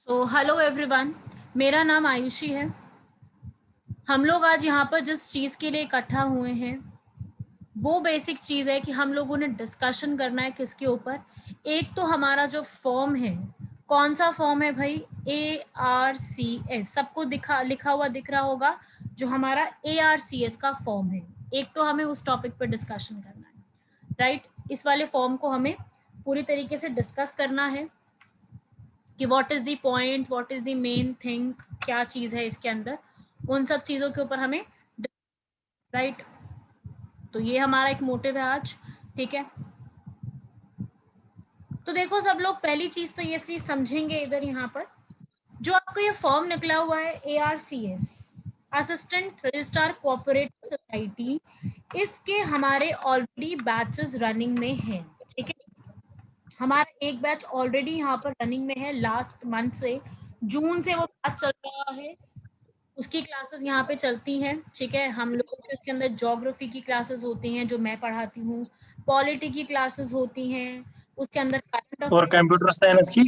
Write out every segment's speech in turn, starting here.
तो hello everyone, मेरा नाम आयुषी है। हम लोग आज यहाँ पर जिस चीज़ के लिए इकट्ठा हुए हैं वो बेसिक चीज़ है कि हम लोगों ने डिस्कशन करना है किसके ऊपर। एक तो हमारा जो फॉर्म है, कौन सा फॉर्म है भाई? ARCS, सबको लिखा हुआ दिख रहा होगा, जो हमारा ARCS का फॉर्म है। एक तो हमें उस टॉपिक पर डिस्कशन करना है, राइट। इस वाले फॉर्म को हमें पूरी तरीके से डिस्कस करना है कि what is the point, what is the main thing, क्या चीज है इसके अंदर, उन सब चीजों के ऊपर हमें, राइट। तो ये हमारा एक मोटिव है आज, ठीक है। तो देखो सब लोग, पहली चीज तो ये चीज समझेंगे इधर यहाँ पर, जो आपको ये फॉर्म निकला हुआ है ARCS, assistant registrar cooperative society, इसके हमारे ऑलरेडी बैचेस रनिंग में हैं, ठीक है। हमारा एक बैच ऑलरेडी यहाँ पर रनिंग में है, लास्ट मंथ से, जून से वो बैच चल रहा है। उसकी क्लासेस यहाँ पे चलती हैं, ठीक है। हम लोगों के उसके अंदर ज्योग्राफी की क्लासेस होती हैं जो मैं पढ़ाती हूँ, पॉलिटी की क्लासेस होती हैं, उसके अंदर करंट और अफेयर्स, कंप्यूटर साइंस की,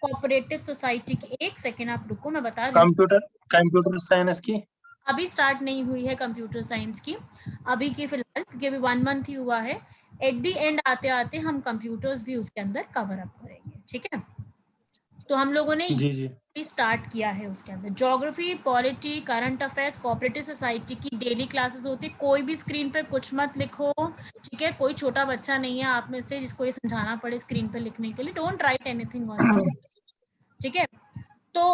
कोऑपरेटिव सोसाइटी की। एक सेकेंड आप रुको, मैं बता रही हूँ। कंप्यूटर साइंस की। अभी स्टार्ट नहीं हुई है कंप्यूटर साइंस की, अभी की फिलहाल, क्योंकि अभी 1 मंथ ही हुआ है। एट दी एंड आते आते हम कंप्यूटर्स भी उसके अंदर कवर अप करेंगे, ठीक है। तो हम लोगों ने जी जी। स्टार्ट किया है उसके अंदर geography, polity, current affairs, cooperative society की डेली क्लासेस होती है। कोई भी स्क्रीन पे कुछ मत लिखो, ठीक है। कोई छोटा बच्चा नहीं है आप में से जिसको ये समझाना पड़े स्क्रीन पे लिखने के लिए। डोंट राइट एनीथिंग ऑन, ठीक है। तो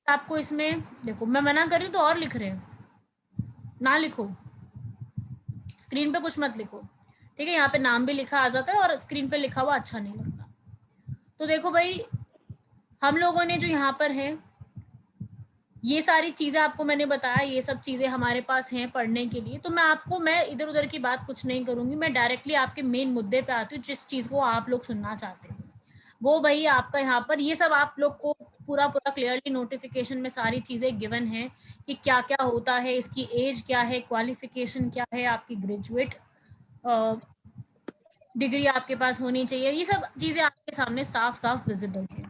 आपको इसमें देखो, मैं मना कर रही हूँ तो और लिख रहे हैं, ना लिखो, स्क्रीन पे कुछ मत लिखो, ठीक है। यहाँ पे नाम भी लिखा आ जाता है और स्क्रीन पे लिखा हुआ अच्छा नहीं लगता। तो देखो भाई, हम लोगों ने जो यहाँ पर है, ये सारी चीजें आपको मैंने बताया, ये सब चीजें हमारे पास हैं पढ़ने के लिए। तो मैं इधर उधर की बात कुछ नहीं करूंगी, मैं डायरेक्टली आपके मेन मुद्दे पे आती हूँ, जिस चीज को आप लोग सुनना चाहते हो वो भाई आपका यहाँ पर, ये सब आप लोग को पूरा पूरा क्लियरली नोटिफिकेशन में सारी चीजें गिवन है कि क्या क्या होता है, इसकी एज क्या है, क्वालिफिकेशन क्या है, आपकी ग्रेजुएट डिग्री आपके पास होनी चाहिए। ये सब चीजें आपके सामने साफ साफ विजिबल है।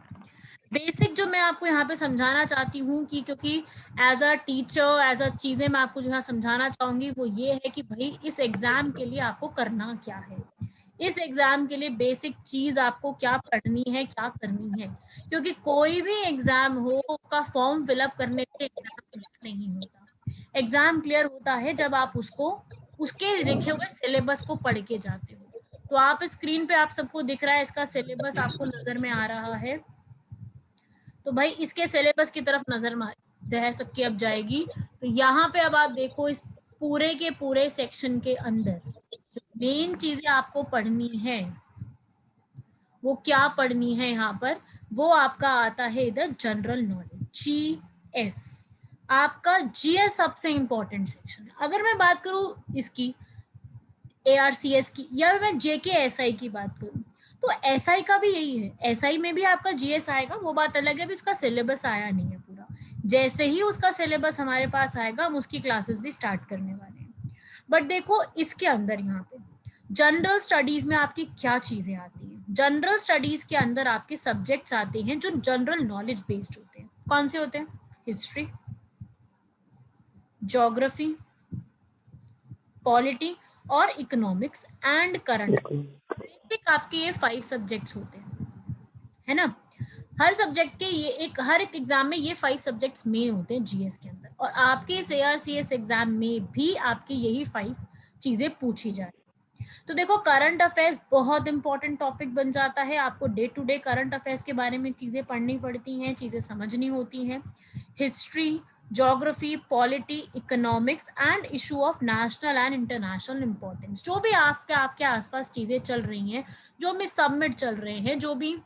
बेसिक जो मैं आपको यहाँ पे समझाना चाहती हूँ कि, क्योंकि as a teacher, as a चीजें मैं आपको जो है समझाना चाहूंगी वो ये है कि भाई इस एग्जाम के लिए आपको करना क्या है, इस एग्जाम के लिए बेसिक चीज आपको क्या पढ़नी है, क्या करनी है। क्योंकि कोई भी एग्जाम हो का फॉर्म फिलअप करने से एग्जाम क्लियर नहीं होता। एग्जाम क्लियर होता है जब आप उसको, उसके लिखे हुए सिलेबस को पढ़ के जाते हो। तो आप स्क्रीन पे आप सबको दिख रहा है, इसका सिलेबस आपको नजर में आ रहा है। तो भाई इसके सिलेबस की तरफ नजर जो है सबकी अब जाएगी। तो यहाँ पे अब आप देखो, इस पूरे के पूरे सेक्शन के अंदर जो मेन चीजें आपको पढ़नी है वो क्या पढ़नी है यहाँ पर, वो आपका आता है इधर जनरल नॉलेज, GS। आपका GS सबसे इंपॉर्टेंट सेक्शन है। अगर मैं बात करूं इसकी ARCS की, या मैं JKSI की बात करूं, तो SI का भी यही है। SI में भी आपका GS आएगा, वो बात अलग है, अभी उसका सिलेबस आया नहीं है पूरा। जैसे ही उसका सिलेबस हमारे पास आएगा हम उसकी क्लासेस भी स्टार्ट करने वाले हैं। बट देखो इसके अंदर यहाँ पे जनरल स्टडीज में आपकी क्या चीजें आती हैं। जनरल स्टडीज के अंदर आपके सब्जेक्ट्स आते हैं जो जनरल नॉलेज बेस्ड होते हैं। कौन से होते हैं? हिस्ट्री, ज्योग्राफी, पॉलिटी और इकोनॉमिक्स एंड करंट। बेसिक आपके ये 5 सब्जेक्ट्स होते हैं, है ना। हर सब्जेक्ट के ये एक, हर एक एग्जाम में ये 5 सब्जेक्ट्स मेन होते हैं GS के अंदर। और आपके इस ARCS एग्जाम में भी आपकी यही 5 चीजें पूछी जा रही है। तो देखो करंट अफेयर्स बहुत इंपॉर्टेंट टॉपिक बन जाता है। आपको day to day current affairs के बारे में चीजें पढ़नी पड़ती हैं, चीजें समझनी होती हैं। History, geography, polity, economics and issue of national and international importance, जो भी आपके आपके आसपास चीजें चल रही हैं, जो भी सबमिट चल रहे हैं, जो भी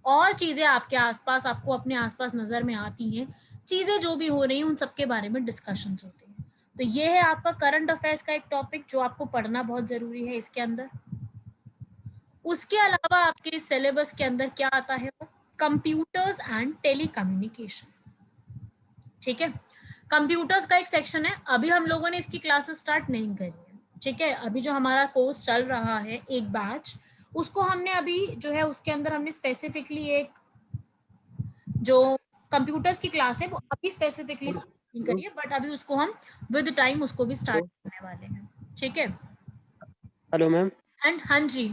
और चीजें आपके आसपास, आपको अपने आसपास नजर में आती हैं, चीजें जो भी हो रही हैं उन सबके बारे में डिस्कशंस होते हैं। तो ये है आपका करंट अफेयर्स का एक टॉपिक जो आपको पढ़ना बहुत जरूरी है इसके अंदर। उसके अलावा आपके सिलेबस के अंदर क्या आता है? कंप्यूटर्स एंड टेलीकम्युनिकेशन, ठीक है। कंप्यूटर्स का एक सेक्शन है, अभी हम लोगों ने इसकी क्लासेस स्टार्ट नहीं करी है, ठीक है। अभी जो हमारा कोर्स चल रहा है एक बैच, उसको हमने अभी जो है उसके अंदर हमने स्पेसिफिकली एक जो कंप्यूटर्स की क्लास है वो अभी स्पेसिफिकली नहीं करी है, बट अभी उसको हम विद टाइम उसको भी स्टार्ट करने वाले हैं, ठीक है। Hello ma'am. एंड हाँ जी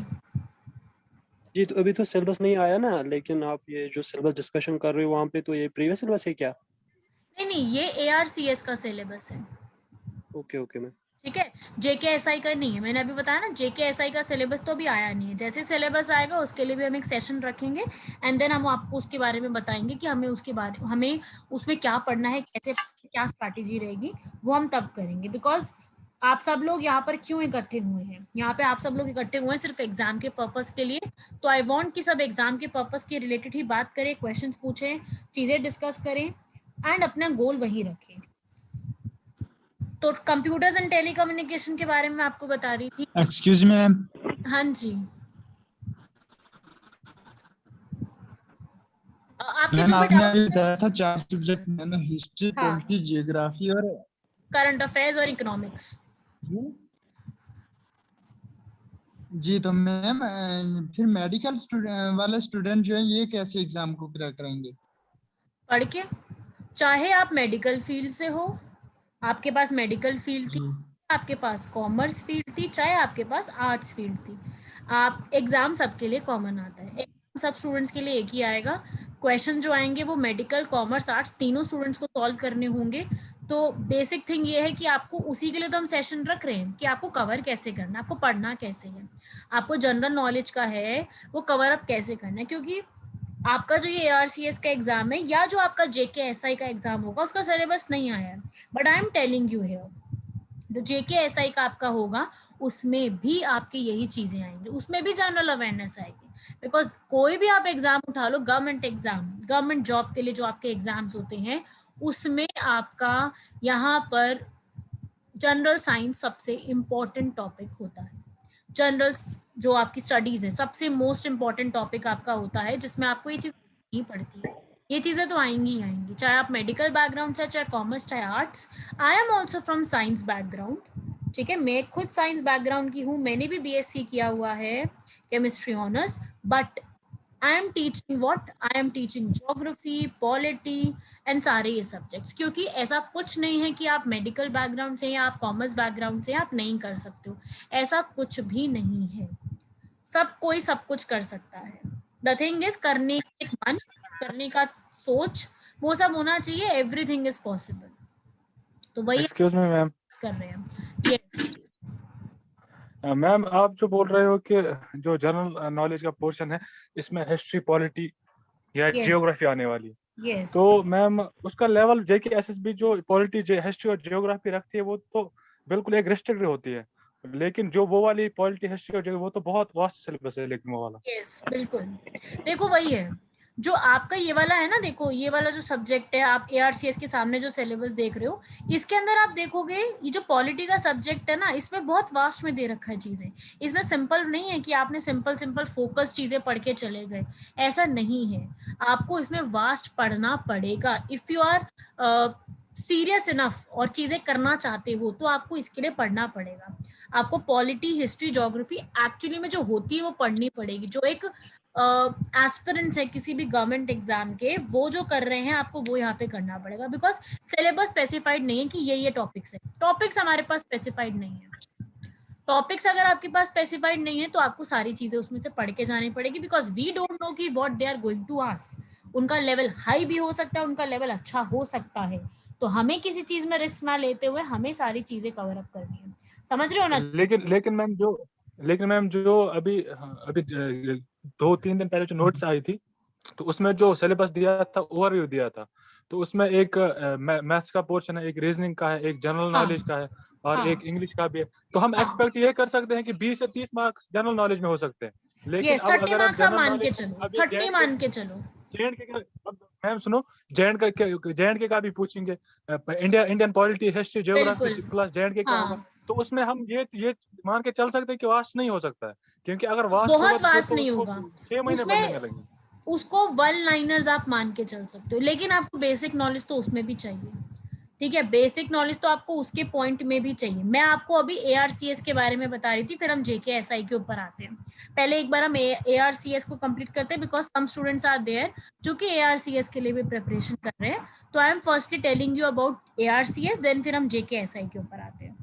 जी, तो अभी तो सिलेबस नहीं आया ना, लेकिन आप ये जो सिलेबस डिस्कशन कर रहे हो वहाँ पे, तो ये प्रीवियस सिलेबस है क्या? नहीं, ये ARCS का सिलेबस है, ओके ओके मैम। ठीक है। JKSI का नहीं है, मैंने अभी बताया ना, JKSI का सिलेबस तो अभी आया नहीं है। जैसे सिलेबस आएगा उसके लिए भी हम एक सेशन रखेंगे, एंड देन हम आपको उसके बारे में बताएंगे कि हमें उसमें क्या पढ़ना है, कैसे क्या स्ट्रैटेजी रहेगी, वो हम तब करेंगे। बिकॉज आप सब लोग यहाँ पर क्यों इकट्ठे हुए हैं, यहाँ पे आप सब लोग इकट्ठे हुए हैं सिर्फ एग्जाम के पर्पस के लिए। तो आई वांट कि सब एग्जाम के पर्पस के रिलेटेड ही बात करें, क्वेश्चंस पूछें, चीजें डिस्कस करें, एंड अपना गोल वही रखें। तो कंप्यूटर्स एंड टेलीकम्युनिकेशन के बारे में आपको बता रही थी। Excuse me ma'am. हाँ जी, आपके मैम जो भी आपने अभी बताया था 4 सब्जेक्ट मैंने, हिस्ट्री, हाँ। पॉलिटी, जियोग्राफी और करंट अफेयर्स और इकोनॉमिक्स। जी। तो मैम फिर मेडिकल वाले स्टूडेंट जो है ये कैसे एग्जाम को क्रैक करेंगे? पढ़ के, चाहे आप मेडिकल फील्ड से हो, आपके पास मेडिकल फील्ड थी, आपके पास कॉमर्स फील्ड थी, चाहे आपके पास आर्ट्स फील्ड थी, आप एग्जाम सबके लिए कॉमन आता है, सब स्टूडेंट्स के लिए एक ही आएगा। क्वेश्चन जो आएंगे वो मेडिकल, कॉमर्स, आर्ट्स तीनों स्टूडेंट्स को सॉल्व करने होंगे। तो बेसिक थिंग ये है कि आपको उसी के लिए तो हम सेशन रख रहे हैं कि आपको कवर कैसे करना है, आपको पढ़ना कैसे है, आपको जनरल नॉलेज का है वो कवर अप कैसे करना है। क्योंकि आपका जो ये ARCS का एग्जाम है या जो आपका JKSI का एग्जाम होगा उसका सिलेबस नहीं आया है, but I am telling you here जो JKSI का आपका होगा उसमें भी आपकी यही चीजें आएंगी, उसमें भी जनरल अवेयरनेस आएगी। बिकॉज कोई भी आप एग्जाम उठा लो, गवर्नमेंट एग्जाम, गवर्नमेंट जॉब के लिए जो आपके एग्जाम्स होते हैं उसमें आपका यहाँ पर जनरल साइंस सबसे इम्पोर्टेंट टॉपिक होता है। जनरल जो आपकी स्टडीज है सबसे मोस्ट इम्पॉर्टेंट टॉपिक आपका होता है, जिसमें आपको ये चीज नहीं पड़ती है। ये चीजें तो आएंगी ही आएंगी, चाहे आप मेडिकल बैकग्राउंड से, चाहे कॉमर्स, चाहे arts. I am also from science background, ठीक है, मैं खुद साइंस बैकग्राउंड की हूँ, मैंने भी BSc किया हुआ है, chemistry honours. But I am teaching what, I am teaching geography, polity and सारे ये सब्जेक्ट्स। क्योंकि ऐसा कुछ नहीं है कि आप मेडिकल बैकग्राउंड से या आप कॉमर्स बैकग्राउंड से आप नहीं कर सकते हो, ऐसा कुछ भी नहीं है। सब कोई सब कुछ कर सकता है। द थिंग इज करने का मन, करने का सोच, वो सब होना चाहिए। Everything is possible. तो वही एक्सक्यूज मी मैम। कर रहे हैं। यस मैम, आप जो बोल रहे हो कि जो जनरल नॉलेज का पोर्शन है इसमें हिस्ट्री, पॉलिटी या Yes. जियोग्राफी आने वाली है, यस तो मैम उसका लेवल JKSSB जो पॉलिटी, हिस्ट्री और जियोग्राफी रखती है वो तो बिल्कुल एक रिस्ट्रिक्टेड होती है। लेकिन जो वो वाली पॉलिटी, हिस्ट्री और वो तो बहुत वास्ट सिलेबस है, लेकिन वो वाला। यस बिल्कुल। देखो वही है जो आपका ये वाला है ना, देखो ये वाला जो सब्जेक्ट है, आप ARCS के सामने जो सिलेबस देख रहे हो, इसके अंदर आप देखोगे ये जो पॉलिटी का सब्जेक्ट है ना, इसमें बहुत वास्ट में दे रखा है चीजें। इसमें सिंपल नहीं है कि आपने सिंपल सिंपल फोकस चीजें पढ़ के चले गए, ऐसा नहीं है। आपको इसमें वास्ट पढ़ना पड़ेगा। If you are serious enough और चीजें करना चाहते हो तो आपको इसके लिए पढ़ना पड़ेगा। आपको पॉलिटी, हिस्ट्री, ज्योग्राफी एक्चुअली में जो होती है वो पढ़नी पड़ेगी। जो एक एस्पिरेंट्स है किसी भी गवर्नमेंट एग्जाम के, वो जो कर रहे हैं आपको वो यहाँ पे करना पड़ेगा। बिकॉज सिलेबस स्पेसिफाइड नहीं है कि ये टॉपिक्स है, टॉपिक्स हमारे पास स्पेसिफाइड नहीं है। टॉपिक्स अगर आपके पास स्पेसिफाइड नहीं है तो आपको सारी चीजें उसमें से पढ़ के जानी पड़ेगी। बिकॉज वी डोंट नो कि what they are going to ask. उनका लेवल हाई भी हो सकता है, उनका लेवल अच्छा हो सकता है। तो हमें किसी चीज में रिस्क ना लेते हुए हमें सारी चीजें कवर अप करनी है। समझ रहे हो ना? लेकिन मैम जो अभी 2-3 दिन पहले जो नोट्स आई थी, तो उसमें जो सिलेबस दिया था, ओवरव्यू दिया था, तो उसमें एक मैथ्स का पोर्शन है, एक रीजनिंग का है, एक जनरल नॉलेज का है और एक इंग्लिश का भी है। तो हम एक्सपेक्ट ये कर सकते हैं कि 20 से 30 मार्क्स जनरल नॉलेज में हो सकते हैं। लेकिन अब 30 अगर आप मार्क्स आप जनरल मान के नॉलेज, चलो, अभी 30 मान के चलो। मैम सुनो, JNK का भी पूछेंगे, Indian polity, history, geography plus JNK क्या होगा, तो उसमें हम ये मान के चल सकते हैं कि वास्ट नहीं हो सकता है। क्योंकि अगर वास्ट बहुत होगा वास्ट तो नहीं उसको होगा 6 महीने उसमें, बनने लगेंगे। उसको वन लाइनर्स आप मान के चल सकते हो, लेकिन आपको बेसिक नॉलेज तो उसमें भी चाहिए। ठीक है, बेसिक नॉलेज तो आपको उसके पॉइंट में भी चाहिए। मैं आपको अभी ARCS के बारे में बता रही थी, फिर हम JKSI के ऊपर आते हैं। पहले एक बार हम ARCS को कंप्लीट करते हैं, because some students are there जो कि ARCS के लिए भी प्रिपरेशन कर रहे हैं। तो I am firstly telling you about ARCS, then फिर हम JKSI के ऊपर आते हैं।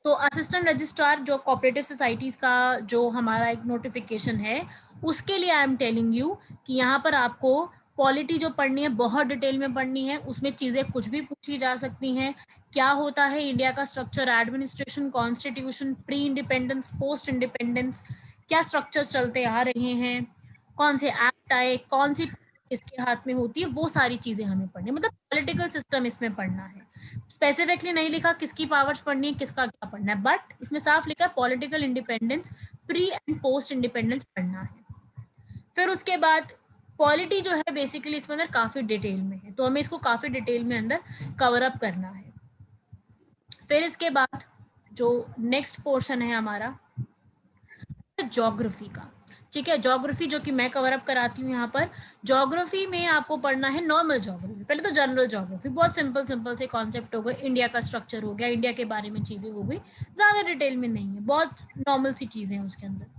तो असिस्टेंट रजिस्ट्रार जो कोऑपरेटिव सोसाइटीज का जो हमारा एक नोटिफिकेशन है, उसके लिए आई एम टेलिंग यू कि यहाँ पर आपको पॉलिटी जो पढ़नी है बहुत डिटेल में पढ़नी है। उसमें चीजें कुछ भी पूछी जा सकती हैं। क्या होता है इंडिया का structure, administration, constitution, pre independence, post independence, क्या स्ट्रक्चर्स चलते आ रहे हैं, कौन से एक्ट आए, कौन सी किसके हाथ में होती है, वो सारी चीजें हमें पढ़नी है। मतलब पॉलिटिकल सिस्टम इसमें पढ़ना है। स्पेसिफिकली नहीं लिखा किसकी पावर्स पढ़नी है, किसका क्या पढ़ना है, बट इसमें साफ लिखा political independence, pre and post independence पढ़ना है। फिर उसके बाद पॉलिटी जो है बेसिकली इसमें अंदर काफी डिटेल में है, तो हमें इसको काफी डिटेल में अंदर कवर अप करना है। फिर इसके बाद जो नेक्स्ट पोर्शन है हमारा ज्योग्राफी का, ठीक है। ज्योग्राफी जो कि मैं कवर अप कराती हूँ यहाँ पर। ज्योग्राफी में आपको पढ़ना है नॉर्मल ज्योग्राफी, पहले तो जनरल ज्योग्राफी, बहुत सिंपल सिंपल से कॉन्सेप्ट हो गए। इंडिया का स्ट्रक्चर हो गया, इंडिया के बारे में चीजें हो गई, ज्यादा डिटेल में नहीं है, बहुत नॉर्मल सी चीजें हैं उसके अंदर।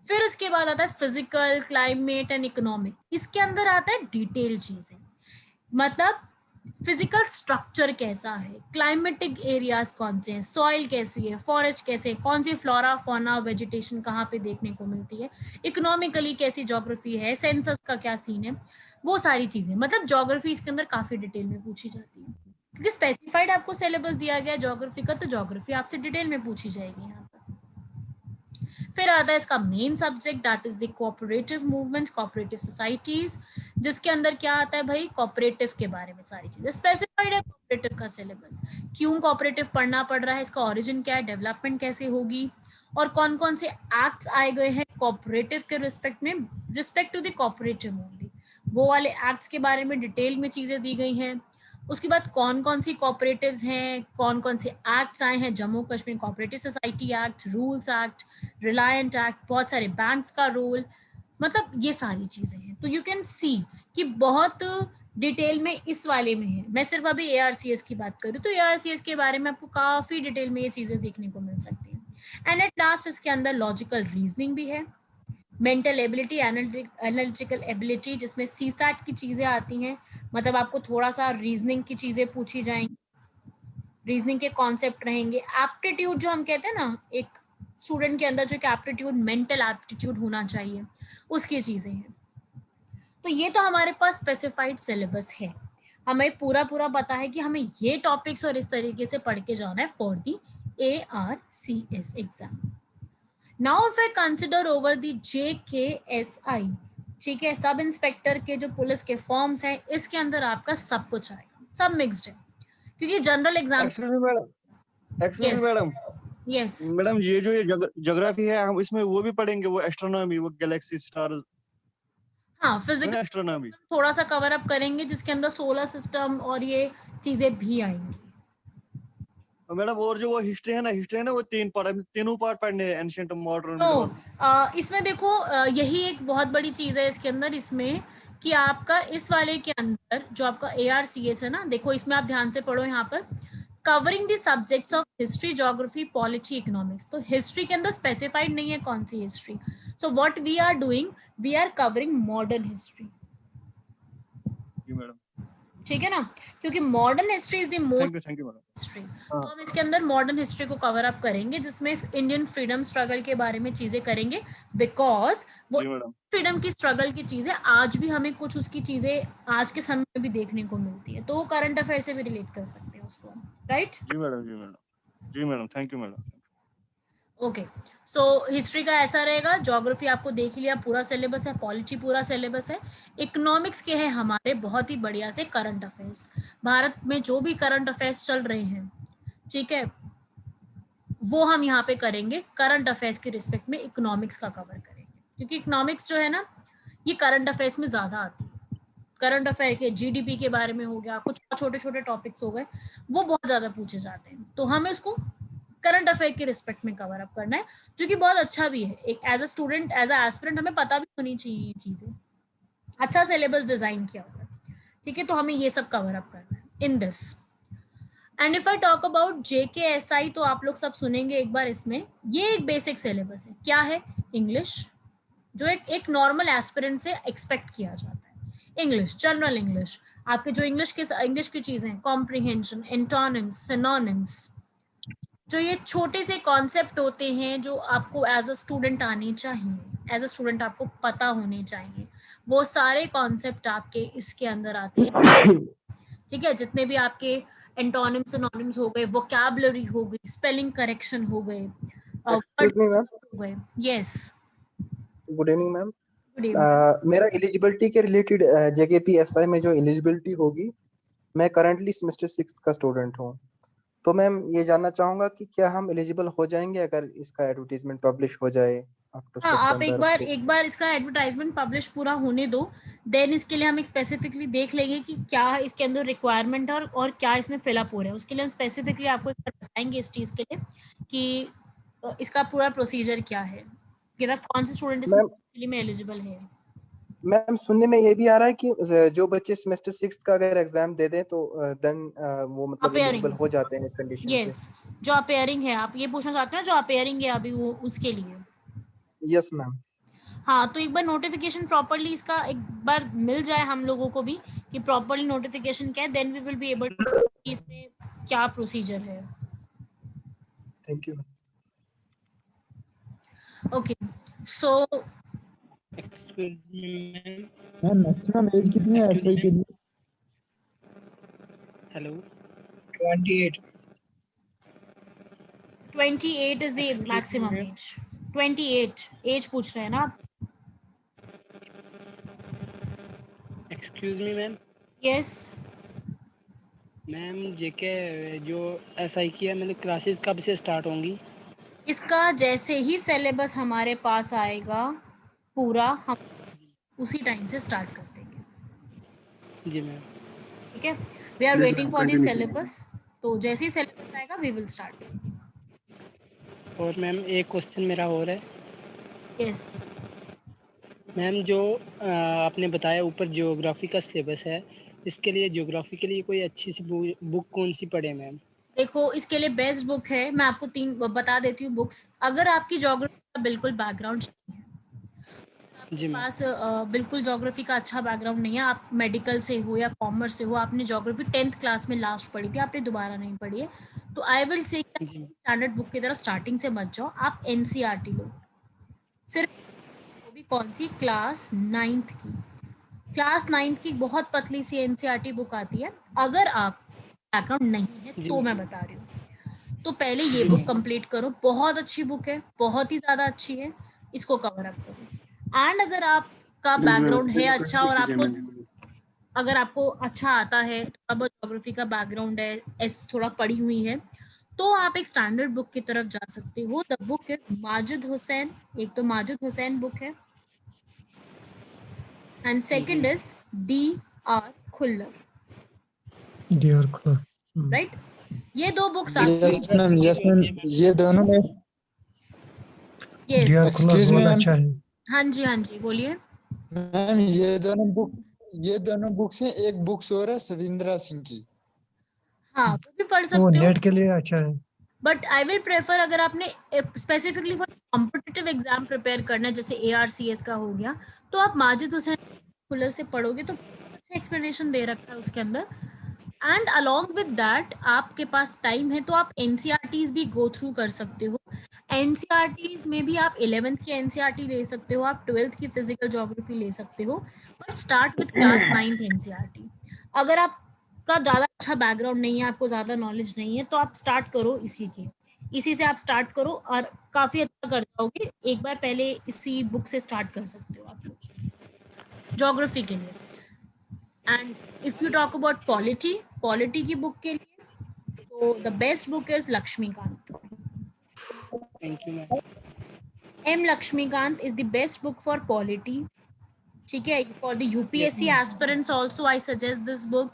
फिर इसके बाद आता है फिजिकल, क्लाइमेट एंड इकोनॉमिक। इसके अंदर आता है डिटेल चीजें, मतलब फिजिकल स्ट्रक्चर कैसा है, क्लाइमेटिक एरियाज कौन से हैं, सॉइल कैसी है, फॉरेस्ट कैसे है, कौन सी फ्लोरा फौना वेजिटेशन कहाँ पे देखने को मिलती है, इकोनॉमिकली कैसी ज्योग्राफी है, सेंसस का क्या सीन है, वो सारी चीजें। मतलब ज्योग्राफी इसके अंदर काफी डिटेल में पूछी जाती है, क्योंकि स्पेसिफाइड आपको सिलेबस दिया गया ज्योग्राफी का, तो ज्योग्राफी आपसे डिटेल में पूछी जाएगी यहाँ पर। फिर आता है इसका main subject, that is the cooperative movements, cooperative societies, जिसके अंदर क्या आता है भाई, कोऑपरेटिव के बारे में सारी चीजें स्पेसिफाइड है। कोऑपरेटिव का सिलेबस, क्यों कोऑपरेटिव पढ़ना पड़ रहा है, इसका ओरिजिन क्या है, डेवलपमेंट कैसे होगी, और कौन कौन से एक्ट्स आए गए हैं कोऑपरेटिव के रिस्पेक्ट में, respect to the cooperative only, वो वाले एक्ट्स के बारे में डिटेल में चीजें दी गई हैं। उसके बाद कौन कौन सी कोऑपरेटिव्स हैं, कौन कौन से एक्ट्स आए हैं, Jammu Kashmir cooperative society act, rules act, reliant act, बहुत सारे बैंक्स का रोल, मतलब ये सारी चीजें हैं। तो यू कैन सी कि बहुत डिटेल में इस वाले में है। मैं सिर्फ अभी ARCS की बात करूँ तो ARCS के बारे में आपको काफी डिटेल में ये चीजें देखने को मिल सकती हैं। एंड एट लास्ट इसके अंदर लॉजिकल रीजनिंग भी है, मेंटल एबिलिटी, एनालिटिकल एबिलिटी, जिसमें CSAT की चीजें आती हैं, मतलब आपको थोड़ा सा रीजनिंग की चीजें पूछी जाएंगी, रीजनिंग के कॉन्सेप्ट रहेंगे। एप्टीट्यूड जो हम कहते हैं ना, एक स्टूडेंट के अंदर जो एप्टीट्यूड, मेंटल एप्टीट्यूड होना चाहिए, उसकी चीजें हैं। तो ये तो हमारे पास स्पेसिफाइड सिलेबस है, हमें पूरा पूरा पता है कि हमें ये टॉपिक्स और इस तरीके से पढ़ के जाना है for the ARCS exam. Now if I consider over the JKSI, ठीक है, सब इंस्पेक्टर के जो पुलिस के फॉर्म्स हैं, इसके अंदर आपका सब कुछ आएगा, सब मिक्स्ड है, क्योंकि general exam. Excuse me madam, yes madam ये जो ये ज्योग्राफी है, हम इसमें वो भी पढ़ेंगे, वो एस्ट्रोनॉमी, वो गैलेक्सी स्टार, हाँ, फिजिकल एस्ट्रोनॉमी थोड़ा सा कवर अप करेंगे, जिसके अंदर सोलर सिस्टम और ये चीजें भी आएंगी। मैडम। और जो वो हिस्ट्री है ना, वो तीनों पार्ट पढ़ने हैं, एंशिएंट, मॉडर्न। तो इसमें देखो, यही एक बहुत बड़ी चीज है इसके अंदर, इसमें कि आपका इस वाले के अंदर जो आपका ARCS है ना, देखो इसमें आप ध्यान से पढ़ो यहाँ पर, covering the subjects of history, geography, polity, economics. तो हिस्ट्री के अंदर स्पेसिफाइड नहीं है कौन सी history, so what we are doing, we are covering modern history. जी मैडम, ठीक है ना, क्योंकि modern history is the most thank you madam. History. तो हम इसके अंदर मॉडर्न हिस्ट्री को कवर अप करेंगे, जिसमें इंडियन फ्रीडम स्ट्रगल के बारे में चीजें करेंगे, बिकॉज वो फ्रीडम की स्ट्रगल की चीजें आज भी हमें कुछ उसकी चीजें आज के समय में भी देखने को मिलती है, तो वो करंट अफेयर से भी रिलेट कर सकते हैं उसको, राइट? जी madam, thank you madam. Okay, so history का ऐसा रहेगा, ज्योग्राफी आपको देख ही लिया, पूरा सिलेबस है, पॉलिटी पूरा सिलेबस है। इकोनॉमिक्स के हैं हमारे बहुत ही बढ़िया से करंट अफेयर्स, भारत में जो भी करंट अफेयर्स चल रहे हैं, ठीक है, वो हम यहाँ पे करेंगे, करंट अफेयर्स के रिस्पेक्ट में इकोनॉमिक्स का कवर करेंगे, क्योंकि इकोनॉमिक्स जो है ना, ये करंट अफेयर्स में ज्यादा आती है। करंट अफेयर के GDP के बारे में हो गया, कुछ छोटे छोटे टॉपिक्स हो गए, वो बहुत ज्यादा पूछे जाते हैं, तो हमें उसको करंट अफेयर के रिस्पेक्ट में कवर अप करना है, जो कि बहुत अच्छा भी है। एक as a student, as a aspirant हमें पता भी होनी चाहिए ये चीजें, अच्छा सिलेबस डिजाइन किया हुआ है, ठीक है, तो हमें ये सब कवर अप करना है in this. And if I talk about JKSI तो आप लोग सब सुनेंगे एक बार इसमें। ये एक बेसिक सिलेबस है। क्या है? इंग्लिश, जो एक नॉर्मल एस्पिरेंट से एक्सपेक्ट किया जाता है। इंग्लिश, जनरल इंग्लिश, आपके जो इंग्लिश की चीजें, कॉम्प्रिहेंशन, एंटोनिम्स, सिनोनिम्स, जो ये छोटे से कॉन्सेप्ट होते हैं जो आपको एज अ स्टूडेंट आने चाहिए, एज अ स्टूडेंट आपको पता होने चाहिए, वो सारे कॉन्सेप्ट आपके इसके अंदर आते हैं। ठीक है, जितने भी आपके एंटोनिम्स, सिनोनिम्स हो गए, वोकैबुलरी हो गई, स्पेलिंग करेक्शन हो गए, एक्सक्यूज मी मैम, हो गए। Yes, good evening ma'am. Good evening. मेरा एलिजिबिलिटी के रिलेटेड JKPSI में जो एलिजिबिलिटी होगी, मैं करंटली सेमेस्टर 6 का स्टूडेंट हूँ, तो मैम ये जानना चाहूंगा कि क्या हम एलिजिबल हो जाएंगे अगर इसका एडवर्टीजमेंट पब्लिश हो जाए अप टू हाँ, आप एक सितंबर? बार इसका एडवर्टाइजमेंट पब्लिश पूरा होने दो, देन इसके लिए हम एक स्पेसिफिकली देख लेंगे कि क्या इसके अंदर रिक्वायरमेंट है और क्या इसमें फिलअप हो रहा है। उसके लिए हम स्पेसिफिकली आपको एक बार बताएंगे इस चीज़ के लिए कि इसका पूरा प्रोसीजर क्या है, कि आप कौन से स्टूडेंट इसमें में एलिजिबल है। मैम सुनने में ये भी आ रहा है कि जो बच्चे सेमेस्टर 6 का अगर एग्जाम दे दें तो देन वो मतलब एलिजिबल हो जाते हैं कंडीशन से। यस, जो अपेयरिंग है, आप ये पूछना चाहते हैं जो अपेयरिंग है अभी, वो उसके लिए। Yes ma'am. हाँ, तो एक बार नोटिफिकेशन प्रॉपर्ली इसका एक बार मिल जाए हम लोगों को भी कि प्रॉपर्ली नोटिफिकेशन क्या है, then we will be able to इसमें क्या प्रोसीजर है। Thank you. Okay, so maximum age कितनी है एसआई के लिए? Hello 28 28 is the maximum age. 28 age पूछ रहे हैं ना आप? Excuse me ma'am. Yes ma'am JK जो SI की है, मतलब क्लासेस कब से स्टार्ट होंगी? इसका जैसे ही सिलेबस हमारे पास आएगा पूरा, हम उसी टाइम से स्टार्ट कर देंगे। जी मैम। ठीक है, we are waiting for the syllabus, तो जैसे ही सिलेबस आएगा वी विल स्टार्ट। और मैम एक क्वेश्चन मेरा और है। यस मैम जो आपने बताया ऊपर ज्योग्राफी का सिलेबस है, इसके लिए ज्योग्राफी के लिए कोई अच्छी सी बुक कौन सी पढ़े मैम? देखो, इसके लिए बेस्ट बुक है, मैं आपको 3 बता देती हूँ बुक्स। अगर आपकी ज्योग्राफी का बिल्कुल बैकग्राउंड जी मैम। पास बिल्कुल ज्योग्राफी का अच्छा बैकग्राउंड नहीं है, आप मेडिकल से हो या कॉमर्स से हो, आपने ज्योग्राफी 10th क्लास में लास्ट पढ़ी थी, आपने दोबारा नहीं पढ़ी है, तो I will say standard book की तरफ स्टार्टिंग से मत जाओ, आप NCERT लो। सिर्फ वो भी कौन सी? क्लास 9th की। क्लास 9th की बहुत पतली सी NCERT बुक आती है। अगर आप बैकग्राउंड नहीं है तो मैं बता रही हूँ, तो पहले ये बुक कंप्लीट करो, बहुत अच्छी बुक है, बहुत ही ज़्यादा अच्छी है, इसको कवर अप करो। एंड अगर आपका बैकग्राउंड है अच्छा और अगर आपको अच्छा आता है, अब ज्योग्राफी का बैकग्राउंड है, ऐसे थोड़ा पढ़ी हुई है, तो आप एक स्टैंडर्ड बुक की तरफ जा सकते हो। The book is Majid Hussain. एक तो माजिद हुसैन बुक है and second is DR Khullar. Right, ये 2 बुक्स यस मैम, ये दोनों में एक्सक्यूज मी मैम। हाँ जी बोलिए मैम, ये दोनों बुक्स हैं। एक बुक्स और है सविंद्रा सिंह की। हाँ, वो भी पढ़ सकते हो, नेट के लिए अच्छा है, बट आई विल प्रेफर अगर आपने specifically for competitive exam prepare करना है, जैसे ARCS का हो गया, तो आप माजिद हुसैन खुल्लर से पढ़ोगे तो अच्छा एक्सप्लेनेशन दे रखा है उसके अंदर। एंड अलॉन्ग विद दैट आपके पास टाइम है तो आप NCERTs भी गो थ्रू कर सकते हो। NCERTs में भी आप 11th की NCERT ले सकते हो, आप 12th की फिजिकल ज्योग्राफी ले सकते हो, but start with class 9th NCERT। अगर आपका ज़्यादा अच्छा बैकग्राउंड नहीं है, आपको ज़्यादा नॉलेज नहीं है, तो आप स्टार्ट करो इसी से आप स्टार्ट करो और काफ़ी अच्छा कर जाओगे। एक बार पहले इसी बुक से स्टार्ट कर सकते हो आप लोग ज्योग्राफी के लिए। And if you talk about polity की बुक के लिए, तो the best book is Lakshmikant. Thank you ma'am. M Lakshmikant is the best book for polity. ठीक है, for the UPSC aspirants also I suggest this book,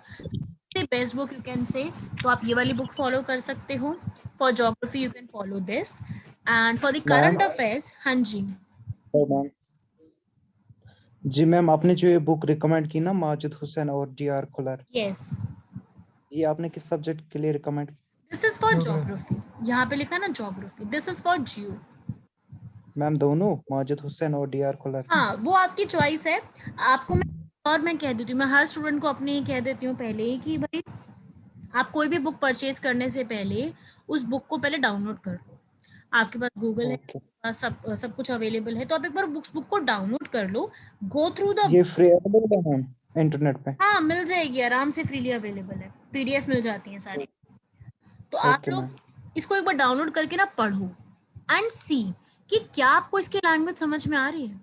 the best book you can say। तो आप ये वाली book follow कर सकते हो। For geography you can follow this, and for the current affairs, हाँ जी जी मैम, आपने जो ये बुक रिकमेंड की ना, माजिद हुसैन और DR खुल्लर, यस, ये आपने किस सब्जेक्ट के लिए रिकमेंड की? दिस इज फॉर ज्योग्राफी, यहाँ पे लिखा है ना geography, this is for Jio. Ma'am दोनों माजिद हुसैन और डीआर कोलर। हाँ वो आपकी चॉइस है। आपको मैं कह देती हूँ, मैं हर स्टूडेंट को अपने ही कह देती हूँ पहले ही कि भाई आप कोई भी बुक परचेज करने से पहले उस बुक को पहले डाउनलोड कर लो। आपके पास गूगल है, ओके, सब कुछ अवेलेबल है, तो आप एक बार बुक को डाउनलोड कर लो, गो थ्रू द। ये फ्री अवेलेबल है मैम इंटरनेट पे? हाँ मिल जाएगी, आराम से फ्रीली अवेलेबल है, पीडीएफ मिल जाती है सारी। तो आप ओके लोग मैम। इसको एक बार डाउनलोड करके ना पढ़ो एंड सी कि क्या आपको इसकी लैंग्वेज समझ में आ रही है।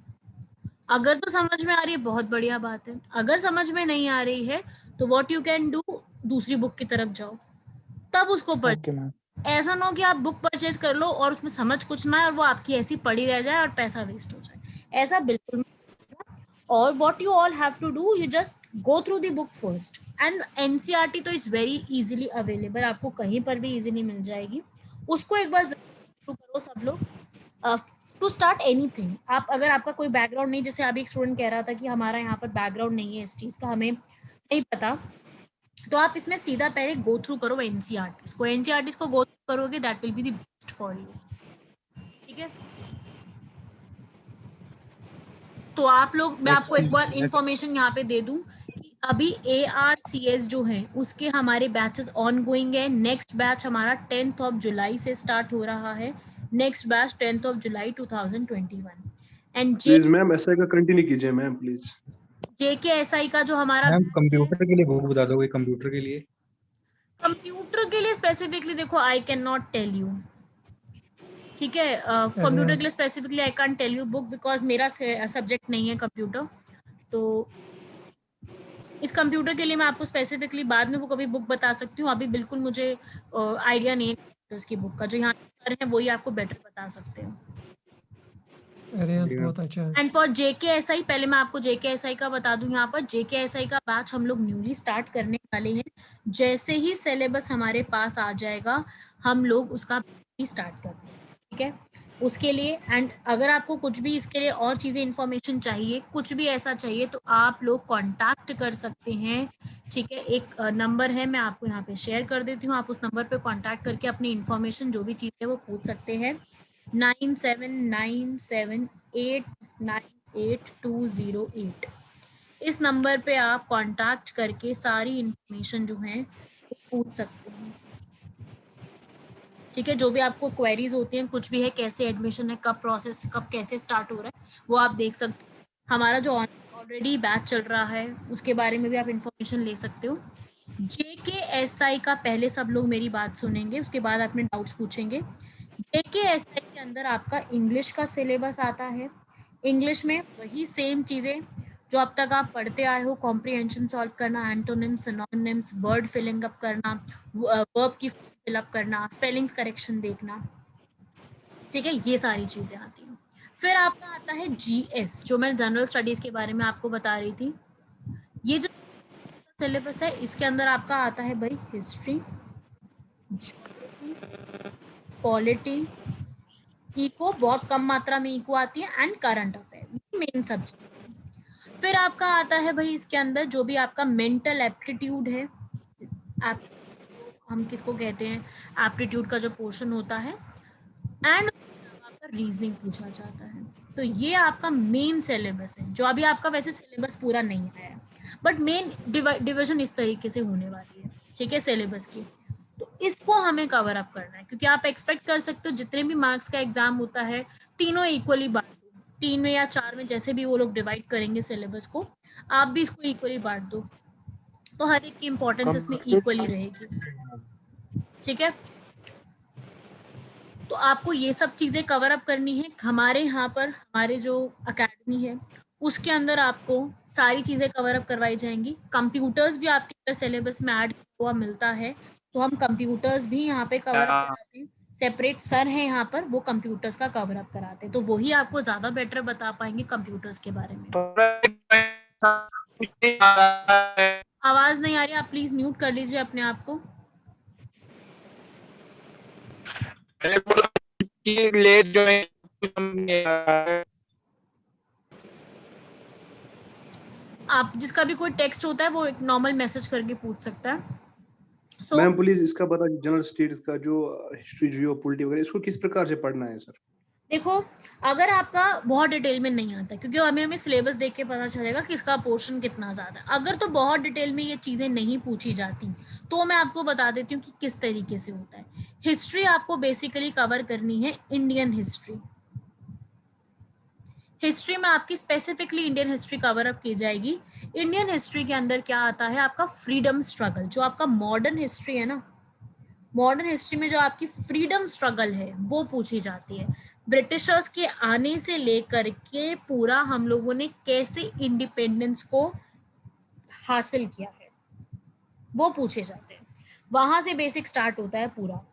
अगर तो समझ में आ रही है बहुत बढ़िया बात है, अगर समझ में नहीं आ रही है तो व्हाट यू कैन डू, दूसरी बुक की तरफ जाओ, तब उसको पढ़। Okay ma'am. ऐसा ना हो कि आप बुक परचेज कर लो और उसमें समझ कुछ ना है और वो आपकी ऐसी पड़ी रह जाए और पैसा वेस्ट हो जाए, ऐसा बिल्कुल नहीं। और what you all have to do, you just go through the book first and NCERT तो इट्स वेरी इजीली अवेलेबल, आपको कहीं पर भी इजीली मिल जाएगी, उसको एक बार जरूर करो सब लोग। टू स्टार्ट एनीथिंग, आप अगर आपका कोई बैकग्राउंड नहीं, जैसे अभी एक स्टूडेंट कह रहा था कि हमारा यहाँ पर बैकग्राउंड नहीं है इस चीज़ का, हमें नहीं पता, तो आप इसमें सीधा पहले गो थ्रू करो एनसीईआरटी को, एनसीईआरटी को गो थ्रू करोगे, that will be the best for you. ठीक है, तो आप लोग, मैं आपको एक बार इंफॉर्मेशन यहाँ पे दे दूं कि अभी ARCS जो है उसके हमारे बैचेस ऑन गोइंग है। नेक्स्ट बैच हमारा 10th ऑफ जुलाई से स्टार्ट हो रहा है, next batch 10th of July 2021। And please ma'am SI का कंटिन्यू कीजिए मैम प्लीज। JKSI का जो हमारा मैम कंप्यूटर के लिए बुक बता दोगे? कंप्यूटर के लिए, कंप्यूटर के लिए स्पेसिफिकली देखो, I can not tell you. ठीक है, कंप्यूटर के लिए specifically I can tell you book because मेरा सब्जेक्ट नहीं है कंप्यूटर। तो इस कंप्यूटर के लिए मैं आपको स्पेसिफिकली बाद में वो कभी बुक बता सकती हूँ, अभी बिल्कुल मुझे आइडिया नहीं है उसकी बुक का, जो यहाँ सर है वही आपको बेटर बता सकते हैं। बहुत अच्छा है। एंड फॉर JKSI, पहले मैं आपको JKSI का बता दूं, यहाँ पर JKSI का बैच हम लोग न्यूली स्टार्ट करने वाले हैं। जैसे ही सिलेबस हमारे पास आ जाएगा हम लोग उसका स्टार्ट करते हैं। ठीक है, उसके लिए एंड अगर आपको कुछ भी इसके लिए और चीज़ें इंफॉर्मेशन चाहिए, कुछ भी ऐसा चाहिए, तो आप लोग कांटेक्ट कर सकते हैं। ठीक है, एक नंबर है, मैं आपको यहाँ पे शेयर कर देती हूँ, आप उस नंबर पे कांटेक्ट करके अपनी इंफॉर्मेशन जो भी चीज़ है वो पूछ सकते हैं। 9797898208 इस नंबर पे आप कांटेक्ट करके सारी इंफॉर्मेशन जो है वो पूछ सकते हैं। ठीक है, जो भी आपको क्वेरीज होती हैं, कुछ भी है, कैसे एडमिशन है, कब प्रोसेस, कब कैसे स्टार्ट हो रहा है, वो आप देख सकते हो। हमारा जो ऑलरेडी बैच चल रहा है उसके बारे में भी आप इंफॉर्मेशन ले सकते हो। JKSI का पहले सब लोग मेरी बात सुनेंगे, उसके बाद अपने डाउट्स पूछेंगे। JKSI के अंदर आपका इंग्लिश का सिलेबस आता है, इंग्लिश में वही सेम चीज़ें जो अब तक आप पढ़ते आए हो, कॉम्प्रिहेंशन सॉल्व करना, antonyms, synonyms, word filling up करना, वर्ब की फिलअप करना, स्पेलिंग्स करेक्शन देखना। ठीक है, ये सारी चीज़ें आती हैं। फिर आपका आता है GS, जो मैं जनरल स्टडीज़ के बारे में आपको बता रही थी। ये जो सिलेबस है इसके अंदर आपका आता है भाई हिस्ट्री, पॉलिटी, इको बहुत कम मात्रा में इको आती है, एंड करंट अफेयर, ये मेन सब्जेक्ट्स हैं। फिर आपका आता है भाई इसके अंदर जो भी आपका मेंटल एप्टीट्यूड है, हम किसको कहते हैं, एप्टीट्यूड का जो पोर्शन होता है, एंड आपका रीजनिंग पूछा जाता है। तो ये आपका मेन सिलेबस है, जो अभी आपका वैसे सिलेबस पूरा नहीं आया है, बट मेन डिवीजन इस तरीके से होने वाली है। ठीक है, सिलेबस की, तो इसको हमें कवर अप करना है, क्योंकि आप एक्सपेक्ट कर सकते हो जितने भी मार्क्स का एग्जाम होता है तीनों इक्वली बांट दो, 3 में या 4 में, जैसे भी वो लोग डिवाइड करेंगे सिलेबस को, आप भी इसको इक्वली बांट दो, तो हर एक की इम्पोर्टेंस इसमें इक्वली रहेगी। ठीक है, तो आपको ये सब चीज़ें कवर अप करनी है। हमारे यहाँ पर हमारे जो अकेडमी है उसके अंदर आपको सारी चीज़ें कवर अप करवाई जाएंगी। कंप्यूटर्स भी आपके अंदर सिलेबस में ऐड हुआ मिलता है, तो हम कंप्यूटर्स भी यहाँ पे कवर अप कराते हैं। सेपरेट सर हैं यहाँ पर, वो कंप्यूटर्स का कवर अप कराते हैं, तो वही आपको ज़्यादा बेटर बता पाएंगे कंप्यूटर्स के बारे में। आवाज़ नहीं आ रही, आप प्लीज़ म्यूट कर लीजिए अपने आप को। लेट ज्वाइन, आप जिसका भी कोई टेक्स्ट होता है वो एक नॉर्मल मैसेज करके पूछ सकता है। So, मैम प्लीज इसका बता, जनरल स्टडीज का जो हिस्ट्री, जियो पॉलिटी वगैरह, इसको किस प्रकार से पढ़ना है सर? देखो, अगर आपका बहुत डिटेल में नहीं आता, क्योंकि हमें सिलेबस देख के पता चलेगा कि इसका पोर्शन कितना ज़्यादा है। अगर तो बहुत डिटेल में ये चीज़ें नहीं पूछी जाती तो मैं आपको बता देती हूँ कि किस तरीके से होता है। हिस्ट्री आपको बेसिकली कवर करनी है, इंडियन हिस्ट्री। हिस्ट्री में आपकी specifically Indian history cover up की जाएगी। इंडियन हिस्ट्री के अंदर क्या आता है, आपका फ्रीडम स्ट्रगल। जो आपका मॉडर्न हिस्ट्री है ना, मॉडर्न हिस्ट्री में जो आपकी फ्रीडम स्ट्रगल है वो पूछी जाती है। ब्रिटिशर्स के आने से लेकर के पूरा हम लोगों ने कैसे इंडिपेंडेंस को हासिल किया है वो पूछे जाते हैं। वहां से बेसिक स्टार्ट होता है पूरा।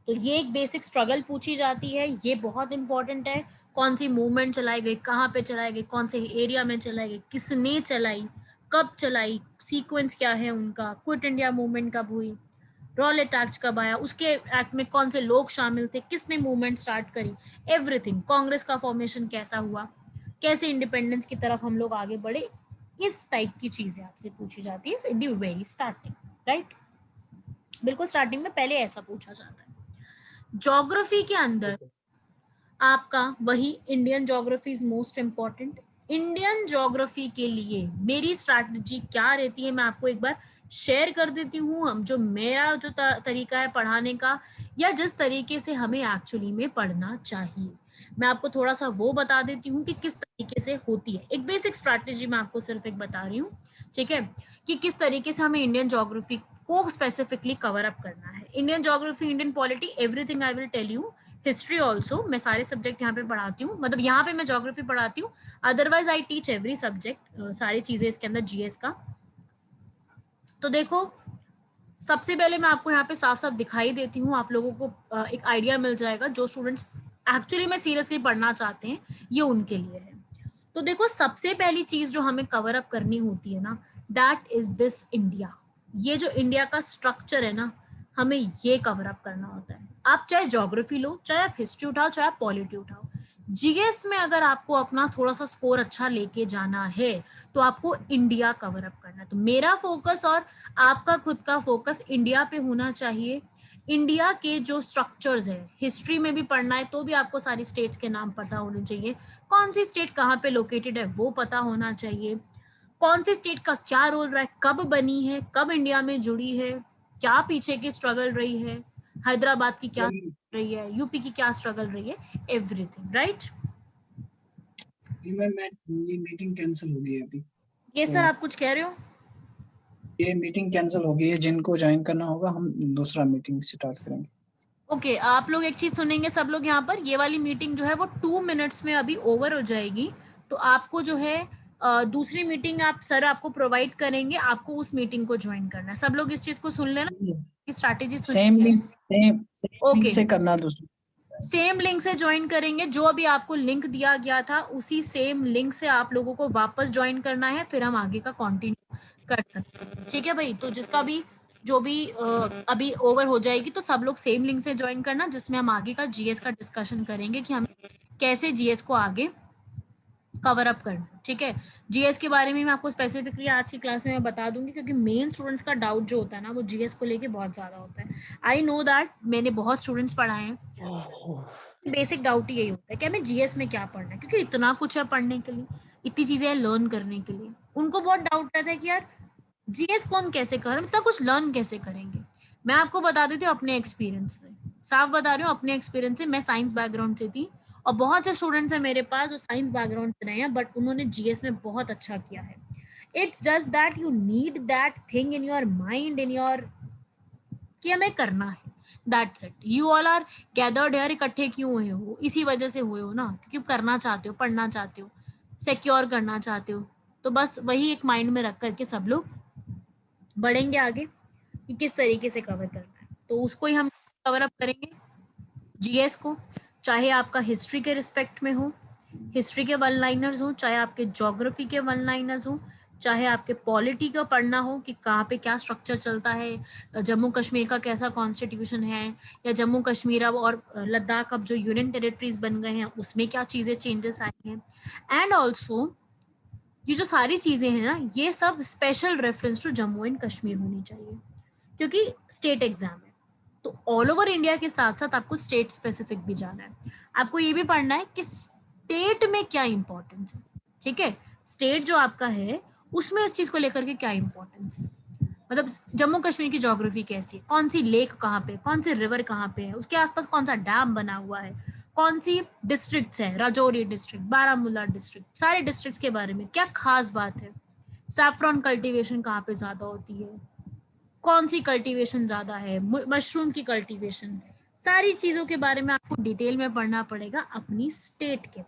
तो ये एक बेसिक स्ट्रगल पूछी जाती है, ये बहुत इंपॉर्टेंट है। कौन सी मूवमेंट चलाई गई, कहाँ पे चलाई गई, कौन से एरिया में चलाई गई, किसने चलाई, कब चलाई, सीक्वेंस क्या है उनका, क्विट इंडिया मूवमेंट कब हुई, रॉलेट एक्ट कब आया, उसके एक्ट में कौन से लोग शामिल थे, किसने मूवमेंट स्टार्ट करी, एवरीथिंग। कांग्रेस का फॉर्मेशन कैसा हुआ, कैसे इंडिपेंडेंस की तरफ हम लोग आगे बढ़े, इस टाइप की चीजें आपसे पूछी जाती है in the very starting, right. बिल्कुल स्टार्टिंग में पहले ऐसा पूछा जाता है। ज्योग्राफी के अंदर आपका वही Indian geography is most important. Indian geography के लिए मेरी स्ट्रैटेजी क्या रहती है मैं आपको एक बार शेयर कर देती हूँ। हम जो मेरा जो तरीका है पढ़ाने का, या जिस तरीके से हमें एक्चुअली में पढ़ना चाहिए, मैं आपको थोड़ा सा वो बता देती हूँ कि किस तरीके से होती है। एक बेसिक स्ट्रैटेजी मैं आपको सिर्फ एक बता रही हूँ, ठीक है, कि किस तरीके से हमें इंडियन ज्योग्राफी को स्पेसिफिकली कवर अप करना है। Indian geography, Indian polity, everything I will tell you. History also, मैं सारे सब्जेक्ट यहाँ पे पढ़ाती हूँ, मतलब यहाँ पे मैं ज्योग्राफी पढ़ाती हूँ, otherwise I teach every subject, सारी चीजें इसके अंदर जीएस का। तो देखो, सबसे पहले मैं आपको यहाँ पे साफ साफ दिखाई देती हूँ, आप लोगों को एक आइडिया मिल जाएगा। जो स्टूडेंट्स एक्चुअली में सीरियसली पढ़ना चाहते हैं ये उनके लिए है। तो देखो, सबसे पहली चीज जो हमें कवर अप करनी होती है ना, दैट इज दिस इंडिया। ये जो इंडिया का स्ट्रक्चर है ना, हमें ये कवर अप करना होता है। आप चाहे ज्योग्राफी लो, चाहे आप हिस्ट्री उठाओ, चाहे आप पॉलिटी उठाओ, जीएस में अगर आपको अपना थोड़ा सा स्कोर अच्छा लेके जाना है तो आपको इंडिया कवर अप करना है। तो मेरा फोकस और आपका खुद का फोकस इंडिया पे होना चाहिए। इंडिया के जो स्ट्रक्चर्स है, हिस्ट्री में भी पढ़ना है तो भी आपको सारी स्टेट्स के नाम पता होने चाहिए। कौन सी स्टेट कहाँ पे लोकेटेड है वो पता होना चाहिए। कौन सी स्टेट का क्या रोल रहा है, कब बनी है, कब इंडिया में जुड़ी है, क्या पीछे की स्ट्रगल रही है, हैदराबाद की क्या रही है, यूपी की क्या स्ट्रगल रही है, एवरीथिंग, राइट। ये मीटिंग कैंसिल हो गई है अभी। ये सर आप कुछ कह रहे हो? ये मीटिंग कैंसिल हो गई है, जिनको ज्वाइन करना होगा हम दूसरा मीटिंग स्टार्ट करेंगे। ओके, आप लोग एक चीज सुनेंगे सब लोग यहाँ पर। ये वाली मीटिंग जो है वो 2 मिनट्स में अभी ओवर हो जाएगी। तो आपको जो है दूसरी मीटिंग आप सर आपको प्रोवाइड करेंगे, आपको उस मीटिंग को ज्वाइन करना है। सब लोग इस चीज को सुन लेना, स्ट्रैटेजी सेम लिंक से करना दूसरा। सेम लिंक से ज्वाइन करेंगे। जो अभी आपको लिंक दिया गया था उसी सेम लिंक से आप लोगों को वापस ज्वाइन करना है, फिर हम आगे का कंटिन्यू कर सकते हैं, ठीक है भाई। तो जिसका भी जो भी अभी ओवर हो जाएगी तो सब लोग सेम लिंक से ज्वाइन करना, जिसमें हम आगे का जीएस का डिस्कशन करेंगे कि हम कैसे जीएस को आगे कवर अप करना, ठीक है। जीएस के बारे में मैं आपको स्पेसिफिकली आज की क्लास में मैं बता दूंगी, क्योंकि मेन स्टूडेंट्स का डाउट जो होता है ना वो जीएस को लेके बहुत ज्यादा होता है। आई नो दैट, मैंने बहुत स्टूडेंट्स पढ़ाए हैं, बेसिक डाउट यही होता है कि हमें जीएस में क्या पढ़ना है, क्योंकि इतना कुछ है पढ़ने के लिए, इतनी चीजें हैं लर्न करने के लिए। उनको बहुत डाउट रहता है कि यार जीएस को हम कैसे करें, इतना कुछ लर्न कैसे करेंगे। मैं आपको बता देती हूँ अपने एक्सपीरियंस से, साफ बता रही हूँ अपने एक्सपीरियंस से। मैं साइंस बैकग्राउंड से थी और बहुत से स्टूडेंट्स हैं मेरे पास जो साइंस बैकग्राउंड से रहे हैं, बट उन्होंने जीएस में बहुत अच्छा किया है। It's just that you need that thing in your mind, in your, कि हमें करना है, that's it. You all are gathered here, इकट्ठे क्यों हुए हो? इसी वजह से हुए हो ना, क्योंकि करना चाहते हो, पढ़ना चाहते हो, सिक्योर करना चाहते हो। तो बस वही एक माइंड में रख करके सब लोग बढ़ेंगे आगे कि किस तरीके से कवर करना है। तो उसको ही हम कवर अप करेंगे जीएस को, चाहे आपका हिस्ट्री के रिस्पेक्ट में हो, हिस्ट्री के वन लाइनर्स हो, चाहे आपके ज्योग्राफी के वन लाइनर्स हो, चाहे आपके पॉलिटी का पढ़ना हो कि कहाँ पे क्या स्ट्रक्चर चलता है, जम्मू कश्मीर का कैसा कॉन्स्टिट्यूशन है, या जम्मू कश्मीर अब और लद्दाख अब जो यूनियन टेरिटरीज बन गए हैं उसमें क्या चीज़ें चेंजेस आई हैं। एंड ऑल्सो ये जो सारी चीज़ें हैं ना, ये सब special reference to Jammu and Kashmir होनी चाहिए, क्योंकि स्टेट एग्जाम है। तो ऑल ओवर इंडिया के साथ साथ आपको स्टेट स्पेसिफिक भी जाना है। आपको ये भी पढ़ना है कि स्टेट में क्या इंपॉर्टेंस है, ठीक है, स्टेट जो आपका है उसमें इस चीज को लेकर के क्या इंपॉर्टेंस है। मतलब जम्मू कश्मीर की ज्योग्राफी कैसी है, कौन सी लेक कहाँ पे, कौन सी रिवर कहाँ पे है, उसके आसपास कौन सा डैम बना हुआ है, कौन सी डिस्ट्रिक्ट्स है, राजौरी डिस्ट्रिक्ट, बारामूला डिस्ट्रिक्ट, सारे डिस्ट्रिक्ट्स के बारे में क्या खास बात है, सैफ्रॉन कल्टीवेशन कहाँ पे ज्यादा होती है, कौन सी कल्टीवेशन ज्यादा है, मशरूम की कल्टीवेशन, सारी चीजों के बारे में आपको डिटेल में पढ़ना पड़ेगा अपनी स्टेट के।